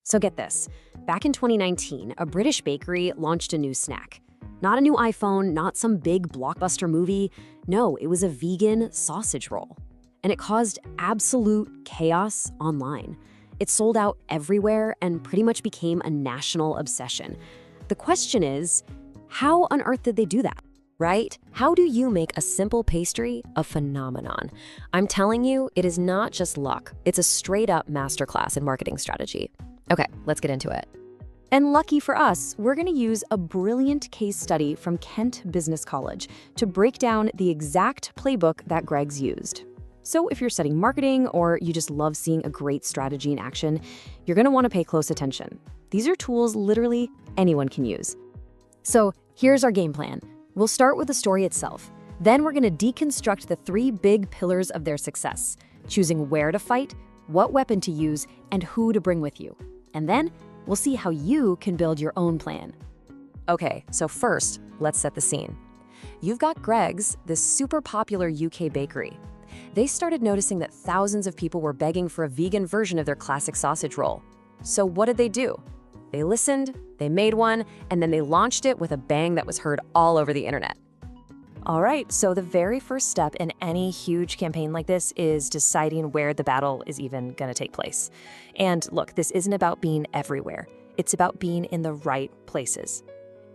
So get this. Back in 2019, a British bakery launched a new snack. Not a new iPhone, not some big blockbuster movie. No, it was a vegan sausage roll. And it caused absolute chaos online. It sold out everywhere and pretty much became a national obsession. The question is, how on earth did they do that? Right? How do you make a simple pastry a phenomenon? I'm telling you, it is not just luck. It's a straight-up masterclass in marketing strategy. Okay, let's get into it. And lucky for us, we're going to use a brilliant case study from Kent Business College to break down the exact playbook that Greggs used. So if you're studying marketing or you just love seeing a great strategy in action, you're going to want to pay close attention. These are tools literally anyone can use. So here's our game plan. We'll start with the story itself. Then we're going to deconstruct the 3 big pillars of their success, choosing where to fight, what weapon to use, and who to bring with you. And then we'll see how you can build your own plan. Okay, so first, let's set the scene. You've got Greggs, this super popular UK bakery. They started noticing that thousands of people were begging for a vegan version of their classic sausage roll. So what did they do? They listened, they made one, and then they launched it with a bang that was heard all over the internet. All right, so the very first step in any huge campaign like this is deciding where the battle is even going to take place. And look, this isn't about being everywhere. It's about being in the right places.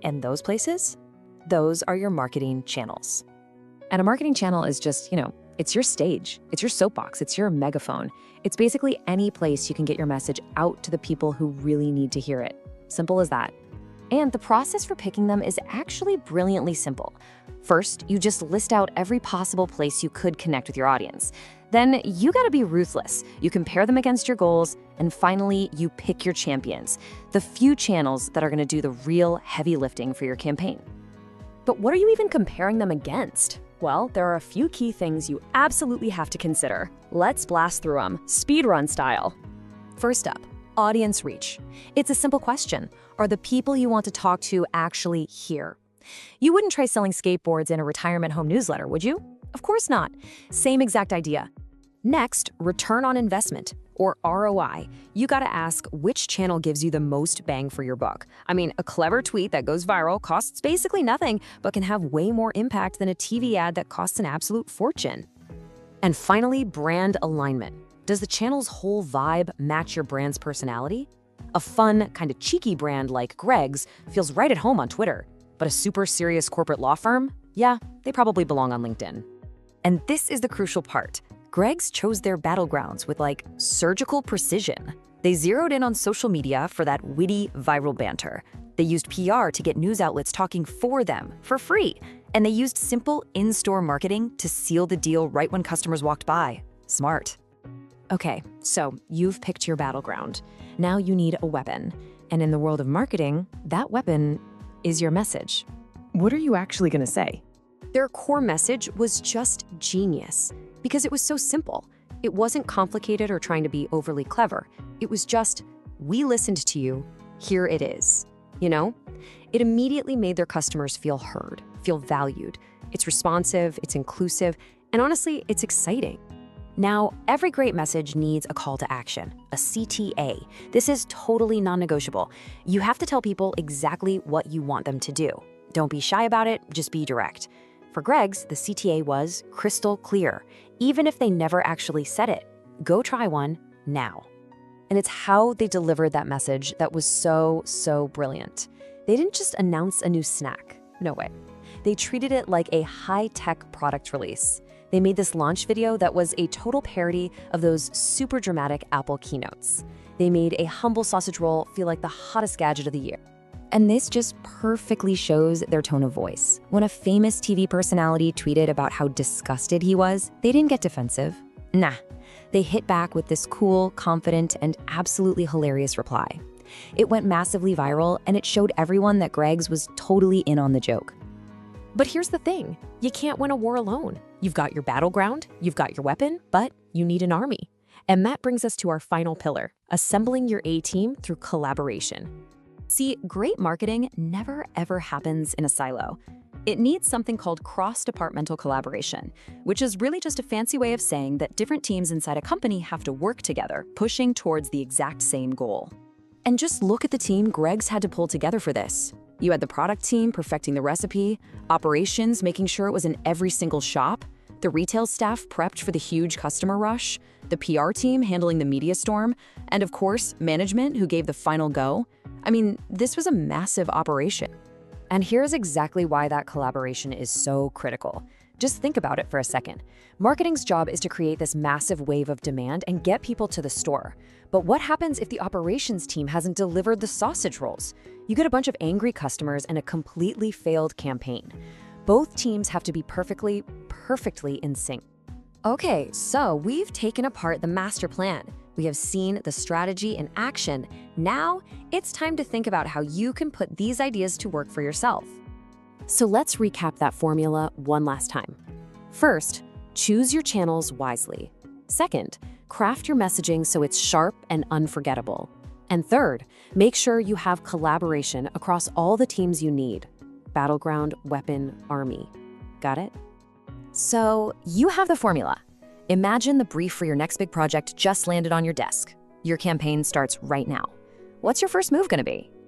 And those places? Those are your marketing channels. And a marketing channel is just, it's your stage, it's your soapbox, it's your megaphone. It's basically any place you can get your message out to the people who really need to hear it. Simple as that. And the process for picking them is actually brilliantly simple. First, you just list out every possible place you could connect with your audience. Then you gotta be ruthless. You compare them against your goals, and finally, you pick your champions, the few channels that are gonna do the real heavy lifting for your campaign. But what are you even comparing them against? Well, there are a few key things you absolutely have to consider. Let's blast through them, speedrun style. First up, audience reach. It's a simple question. Are the people you want to talk to actually here? You wouldn't try selling skateboards in a retirement home newsletter, would you? Of course not. Same exact idea. Next, return on investment, or ROI. You gotta ask which channel gives you the most bang for your buck. I mean, a clever tweet that goes viral costs basically nothing, but can have way more impact than a TV ad that costs an absolute fortune. And finally, brand alignment. Does the channel's whole vibe match your brand's personality? A fun, kind of cheeky brand like Greggs feels right at home on Twitter, but a super serious corporate law firm? Yeah, they probably belong on LinkedIn. And this is the crucial part. Greggs chose their battlegrounds with surgical precision. They zeroed in on social media for that witty, viral banter. They used PR to get news outlets talking for them, for free. And they used simple in-store marketing to seal the deal right when customers walked by. Smart. Okay, so you've picked your battleground. Now you need a weapon. And in the world of marketing, that weapon is your message. What are you actually gonna say? Their core message was just genius because it was so simple. It wasn't complicated or trying to be overly clever. It was just, we listened to you, here it is. It immediately made their customers feel heard, feel valued. It's responsive, it's inclusive, and honestly, it's exciting. Now, every great message needs a call to action, a CTA. This is totally non-negotiable. You have to tell people exactly what you want them to do. Don't be shy about it, just be direct. For Greggs, the CTA was crystal clear, even if they never actually said it. Go try one now. And it's how they delivered that message that was so brilliant. They didn't just announce a new snack. No way. They treated it like a high-tech product release. They made this launch video that was a total parody of those super dramatic Apple keynotes. They made a humble sausage roll feel like the hottest gadget of the year. And this just perfectly shows their tone of voice. When a famous TV personality tweeted about how disgusted he was, they didn't get defensive. Nah, they hit back with this cool, confident, and absolutely hilarious reply. It went massively viral, and it showed everyone that Greggs was totally in on the joke. But here's the thing, you can't win a war alone. You've got your battleground, you've got your weapon, but you need an army. And that brings us to our final pillar, assembling your A-team through collaboration. See, great marketing never ever happens in a silo. It needs something called cross-departmental collaboration, which is really just a fancy way of saying that different teams inside a company have to work together, pushing towards the exact same goal. And just look at the team Greg's had to pull together for this. You had the product team perfecting the recipe, operations making sure it was in every single shop, the retail staff prepped for the huge customer rush, the PR team handling the media storm, and of course, management who gave the final go. I mean, this was a massive operation. And here's exactly why that collaboration is so critical. Just think about it for a second. Marketing's job is to create this massive wave of demand and get people to the store. But what happens if the operations team hasn't delivered the sausage rolls? You get a bunch of angry customers and a completely failed campaign. Both teams have to be perfectly in sync. Okay, so we've taken apart the master plan. We have seen the strategy in action. Now, it's time to think about how you can put these ideas to work for yourself. So let's recap that formula one last time. First, choose your channels wisely. Second, craft your messaging so it's sharp and unforgettable. And third, make sure you have collaboration across all the teams you need: battleground, weapon, army. Got it? So you have the formula. Imagine the brief for your next big project just landed on your desk. Your campaign starts right now. What's your first move going to be?